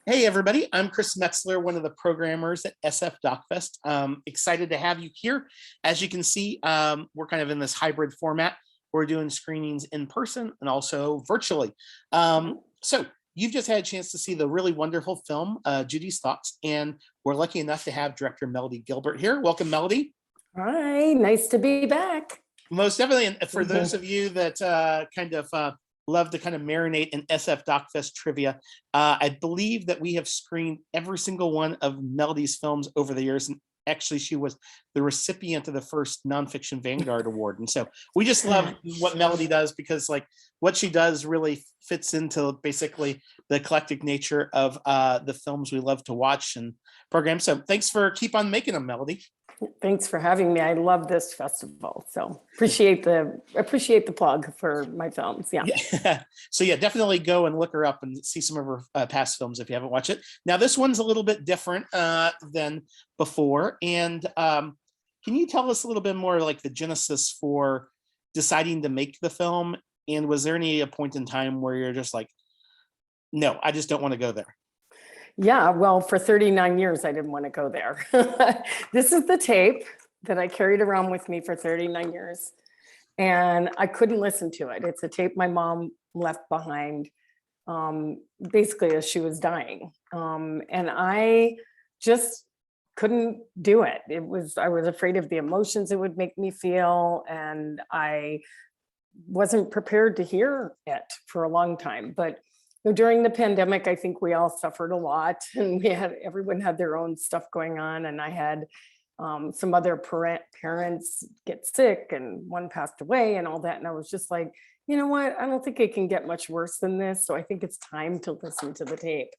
Hey everybody, I'm Chris Metzler, one of the programmers at SF DocFest. Excited to have you here. As you can see, we're kind of in this hybrid format. We're doing screenings in person and also virtually. So you've just had a chance to see the really wonderful film, Judy's Thoughts, and we're lucky enough to have director Melody Gilbert here. Welcome, Melody. Hi, nice to be back. Most definitely, and for those of you that love to kind of marinate in SF DocFest trivia, I believe that we have screened every single one of Melody's films over the years, and actually she was the recipient of the first Nonfiction Vanguard Award. And so we just love what Melody does, because like what she does really fits into basically the eclectic nature of the films we love to watch and program. So thanks for keep on making them, Melody. Thanks for having me. I love this festival, so appreciate the plug for my films. Yeah. So yeah, definitely go and look her up and see some of her past films if you haven't watched it. Now this one's a little bit different than before, and can you tell us a little bit more like the genesis for deciding to make the film? And was there any point in time where you're just like, no, I just don't want to go there? Yeah, well, for 39 years, I didn't want to go there. This is the tape that I carried around with me for 39 years, and I couldn't listen to it. It's a tape my mom left behind, basically as she was dying. And I just couldn't do it. I was afraid of the emotions it would make me feel, and I wasn't prepared to hear it for a long time. But during the pandemic, I think we all suffered a lot, and everyone had their own stuff going on. And I had some other parents get sick, and one passed away and all that. And I was just like, you know what? I don't think it can get much worse than this. So I think it's time to listen to the tape.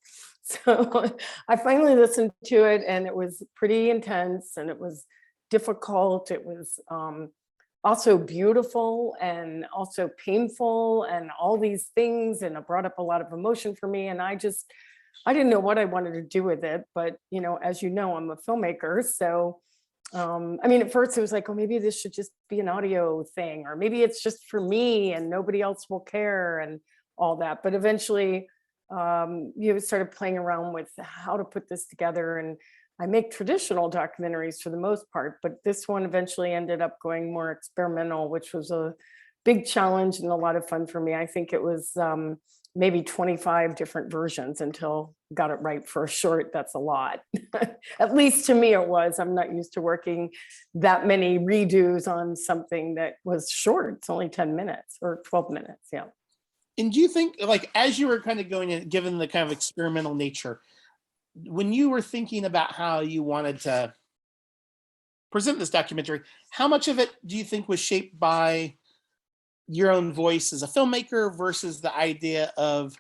So I finally listened to it, and it was pretty intense, and it was difficult. It was also beautiful and also painful and all these things. And it brought up a lot of emotion for me. And I didn't know what I wanted to do with it. But, as you know, I'm a filmmaker. So, I mean, at first it was like, oh, maybe this should just be an audio thing, or maybe it's just for me and nobody else will care and all that. But eventually, started playing around with how to put this together. And I make traditional documentaries for the most part, but this one eventually ended up going more experimental, which was a big challenge and a lot of fun for me. I think it was maybe 25 different versions until I got it right for a short. That's a lot. At least to me it was. I'm not used to working that many redos on something that was short. It's only 10 minutes or 12 minutes. Yeah. And do you think, like, as you were kind of going in, given the kind of experimental nature, when you were thinking about how you wanted to present this documentary, how much of it do you think was shaped by your own voice as a filmmaker versus the idea of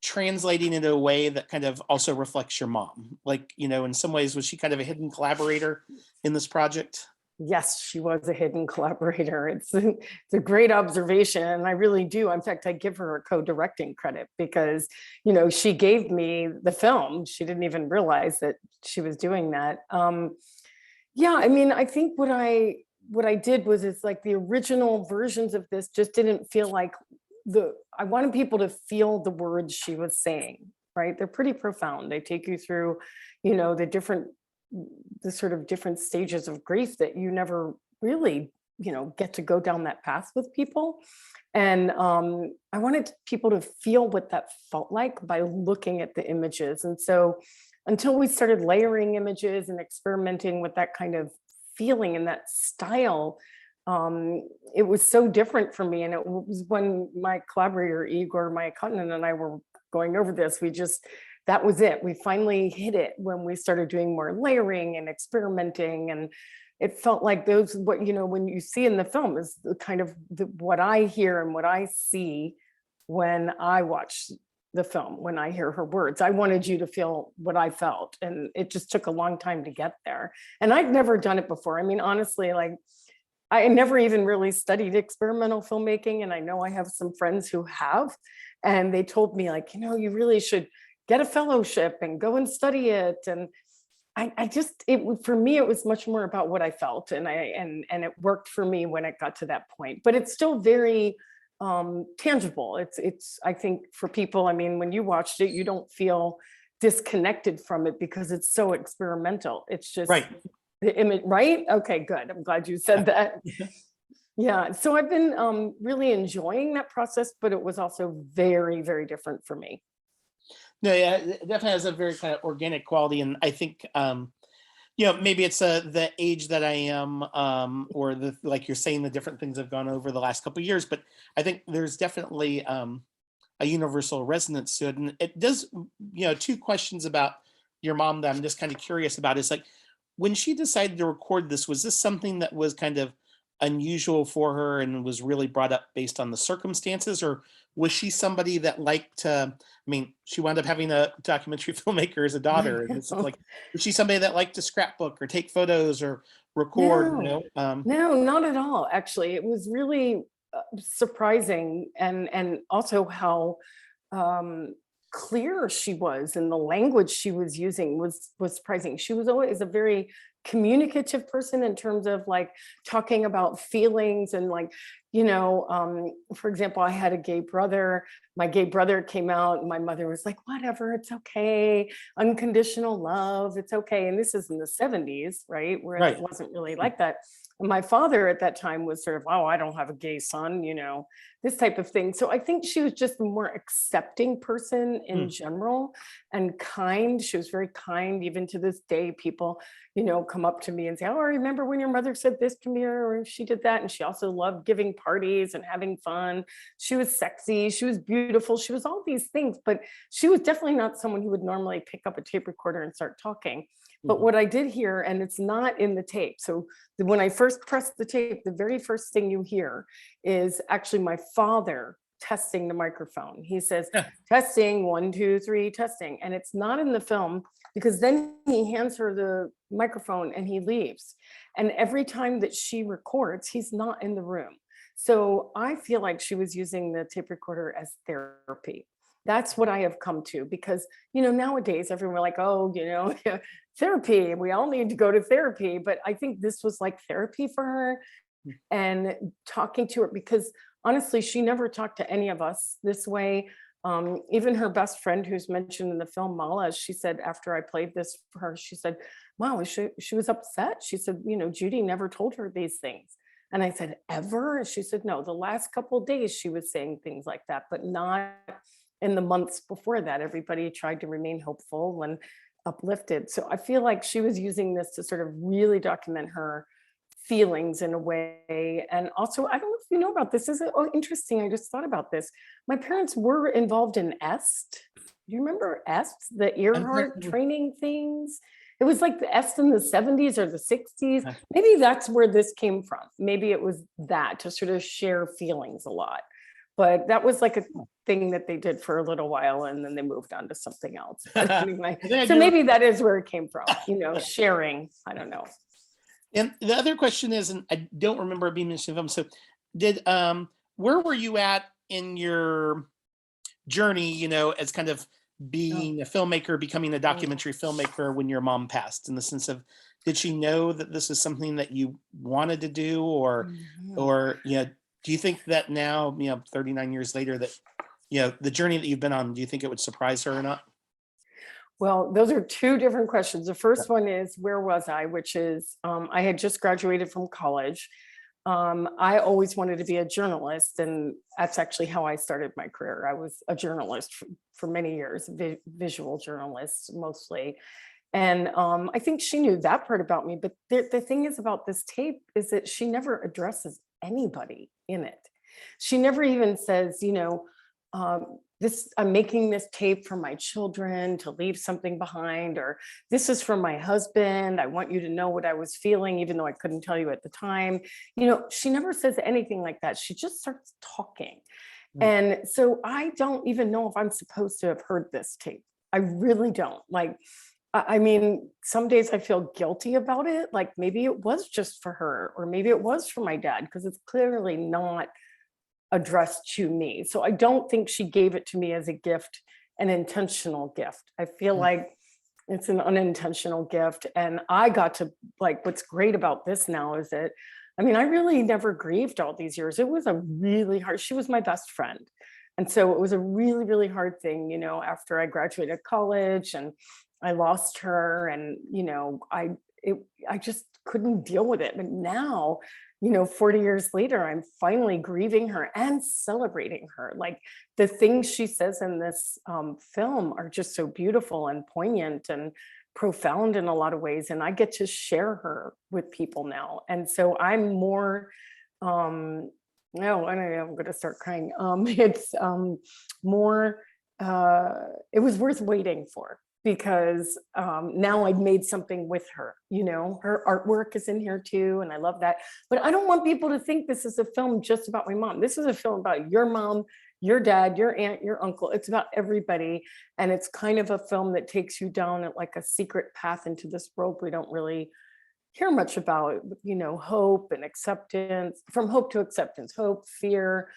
translating it in a way that kind of also reflects your mom? Like, in some ways, was she kind of a hidden collaborator in this project? Yes, she was a hidden collaborator. It's a great observation. And I really do. In fact, I give her a co-directing credit because, she gave me the film. She didn't even realize that she was doing that. Yeah, I mean, I think what I did was, it's like the original versions of this just didn't feel like I wanted people to feel the words she was saying, right? They're pretty profound. They take you through, the sort of different stages of grief that you never really, get to go down that path with people. And I wanted people to feel what that felt like by looking at the images. And so until we started layering images and experimenting with that kind of feeling and that style, it was so different for me. And it was when my collaborator, Igor, my accountant, and I were going over this, that was it. We finally hit it when we started doing more layering and experimenting. And it felt like when you see in the film is the kind of what I hear and what I see when I watch the film, when I hear her words. I wanted you to feel what I felt. And it just took a long time to get there. And I'd never done it before. I mean, honestly, like, I never even really studied experimental filmmaking. And I know I have some friends who have, and they told me, like, you really should get a fellowship and go and study it. And for me, it was much more about what I felt, and it worked for me when it got to that point. But it's still very tangible. It's I think for people, I mean, when you watched it, you don't feel disconnected from it because it's so experimental. It's just Right. the image, right? Okay, good. I'm glad you said that. Yeah. So I've been really enjoying that process, but it was also very, very different for me. No, yeah, it definitely has a very kind of organic quality, and I think maybe it's the age that I am, or the like you're saying, the different things have gone over the last couple of years. But I think there's definitely a universal resonance to it, and it does. Two questions about your mom that I'm just kind of curious about is like when she decided to record this, was this something that was kind of unusual for her and was really brought up based on the circumstances, or was she somebody that liked to? I mean, she wound up having a documentary filmmaker as a daughter, and it's like, was she somebody that liked to scrapbook or take photos or record? No, no, not at all. Actually, it was really surprising, and also how um, clear she was, and the language she was using was surprising. She was always a very communicative person in terms of like talking about feelings and like, for example, I had a gay brother. My gay brother came out, and my mother was like, whatever, it's okay, unconditional love, it's okay. And this is in the 70s, right, where it Right. wasn't really like that. And my father at that time was sort of, oh, I don't have a gay son, this type of thing. So I think she was just a more accepting person in Mm. general, and kind. She was very kind. Even to this day, people, come up to me and say, oh, I remember when your mother said this to me, or she did that. And she also loved giving parties and having fun. She was sexy. She was beautiful. She was all these things, but she was definitely not someone who would normally pick up a tape recorder and start talking. But Mhm. what I did hear, and it's not in the tape. So when I first pressed the tape, the very first thing you hear is actually my father testing the microphone. He says, Yeah. testing, 1, 2, 3, testing. And it's not in the film because then he hands her the microphone and he leaves. And every time that she records, he's not in the room. So I feel like she was using the tape recorder as therapy. That's what I have come to, because, nowadays everyone like, oh, therapy, we all need to go to therapy. But I think this was like therapy for her, and talking to her, because honestly, she never talked to any of us this way. Even her best friend, who's mentioned in the film, Mala, she said after I played this for her, she said, wow, she was upset. She said, Judy never told her these things. And I said, ever? And she said, no, the last couple of days she was saying things like that, but not in the months before that. Everybody tried to remain hopeful and uplifted. So I feel like she was using this to sort of really document her feelings in a way. And also, I don't know if you know about this. This is interesting. I just thought about this. My parents were involved in EST. Do you remember EST, the Earhart training things? It was like the EST in the 70s or the 60s. Maybe that's where this came from. Maybe it was that, to sort of share feelings a lot. But that was like a thing that they did for a little while, and then they moved on to something else. But anyway, so maybe that is where it came from, sharing. I don't know. And the other question is, and I don't remember it being mentioned in film. So, did where were you at in your journey? As kind of being a filmmaker, becoming a documentary filmmaker when your mom passed. In the sense of, did she know that this is something that you wanted to do, or do you think that now, 39 years later, that the journey that you've been on, do you think it would surprise her or not? Well, those are two different questions. The first one is, where was I? Which is, I had just graduated from college. I always wanted to be a journalist, and that's actually how I started my career. I was a journalist for many years, visual journalist mostly. And I think she knew that part about me. But the thing is about this tape is that she never addresses anybody in it. She never even says, I'm making this tape for my children to leave something behind, or this is for my husband, I want you to know what I was feeling, even though I couldn't tell you at the time. She never says anything like that. She just starts talking. And so I don't even know if I'm supposed to have heard this tape. I really don't. Like, I mean, some days I feel guilty about it. Like maybe it was just for her, or maybe it was for my dad, because it's clearly not addressed to me. So I don't think she gave it to me as a gift, an intentional gift. I feel like it's an unintentional gift. And I got to, like, what's great about this now is that I mean, I really never grieved all these years. It was a really hard, she was my best friend. And so it was a really, really hard thing, after I graduated college and I lost her and, it, I just couldn't deal with it. And now, 40 years later, I'm finally grieving her and celebrating her. Like the things she says in this film are just so beautiful and poignant and profound in a lot of ways. And I get to share her with people now. And so I'm more, no, I don't know, I'm going to start crying. It's more, it was worth waiting for because now I've made something with her, her artwork is in here too. And I love that. But I don't want people to think this is a film just about my mom. This is a film about your mom, your dad, your aunt, your uncle. It's about everybody. And it's kind of a film that takes you down at like a secret path into this world we don't really hear much about, hope and acceptance, from hope to acceptance, hope, fear,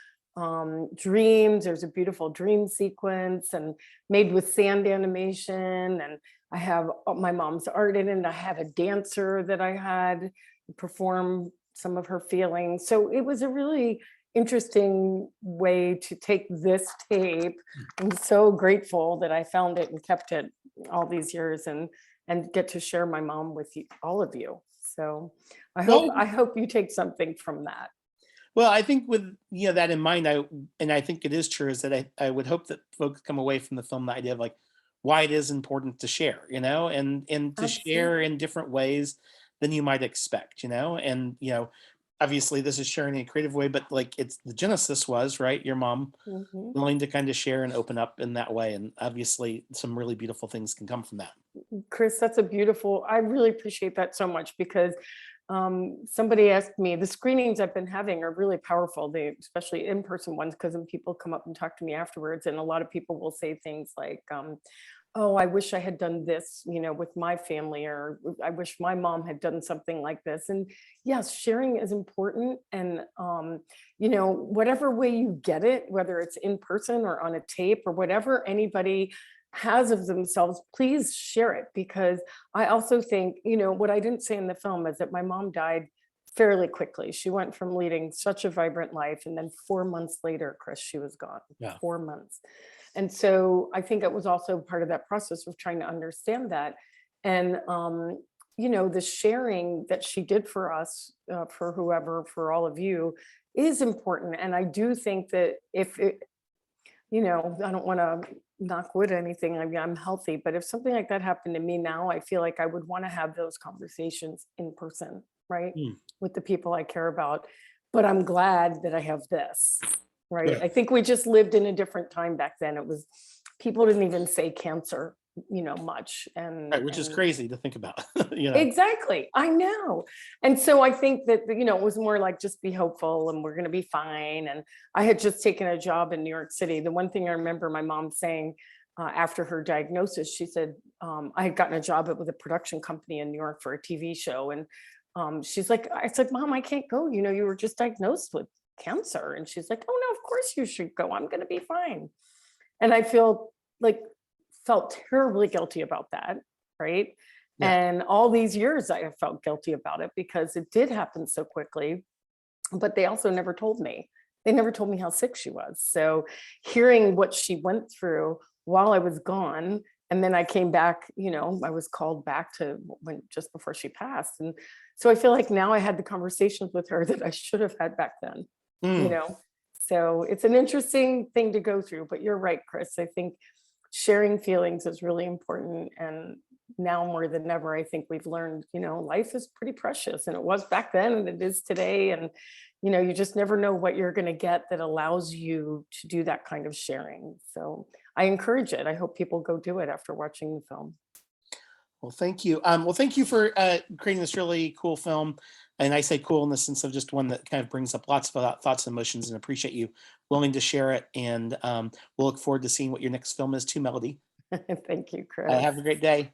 dreams. There's a beautiful dream sequence and made with sand animation. And I have my mom's art in it. And I have a dancer that I had perform some of her feelings. So it was a really interesting way to take this tape. I'm so grateful that I found it and kept it all these years and get to share my mom with you, all of you. So I hope you take something from that. Well, I think with that in mind, I think it is true, is that I would hope that folks come away from the film the idea of like why it is important to share, and to share in different ways than you might expect, and obviously this is sharing in a creative way, but like it's the genesis was right, your mom willing to kind of share and open up in that way, and obviously some really beautiful things can come from that. Chris, that's a beautiful, I really appreciate that so much because somebody asked me, the screenings I've been having are really powerful, especially in-person ones, because then people come up and talk to me afterwards. And a lot of people will say things like, oh, I wish I had done this, with my family, or I wish my mom had done something like this. And yes, sharing is important. And, whatever way you get it, whether it's in person or on a tape or whatever anybody has of themselves, please share it. Because I also think, what I didn't say in the film is that my mom died fairly quickly. She went from leading such a vibrant life, and then 4 months later, Chris, she was gone. Yeah. 4 months. And so I think it was also part of that process of trying to understand that. And, the sharing that she did for us, for whoever, for all of you, is important. And I do think that if it, I don't want to knock wood or anything. I mean, I'm healthy, but if something like that happened to me now, I feel like I would want to have those conversations in person, right? With the people I care about. But I'm glad that I have this, right? Yeah. I think we just lived in a different time back then. It was, people didn't even say cancer, much. And Right, which is crazy to think about. Exactly. I know. And so I think that, it was more like just be hopeful and we're going to be fine. And I had just taken a job in New York City. The one thing I remember my mom saying after her diagnosis, she said, I had gotten a job with a production company in New York for a TV show. And she's like, I said, Mom, I can't go. You were just diagnosed with cancer. And she's like, oh, no, of course you should go. I'm going to be fine. And I felt terribly guilty about that. Right. Yeah. And all these years I have felt guilty about it because it did happen so quickly, but they also never told me. They never told me how sick she was. So hearing what she went through while I was gone, and then I came back, I was called back to just before she passed. And so I feel like now I had the conversations with her that I should have had back then, So it's an interesting thing to go through, but you're right, Chris. I think sharing feelings is really important. And now more than ever, I think we've learned, life is pretty precious, and it was back then and it is today. And, you just never know what you're going to get that allows you to do that kind of sharing. So I encourage it. I hope people go do it after watching the film. Well, thank you. Well, thank you for creating this really cool film. And I say cool in the sense of just one that kind of brings up lots of thoughts and emotions, and appreciate you willing to share it. And we'll look forward to seeing what your next film is too, Melody. Thank you, Chris. Have a great day.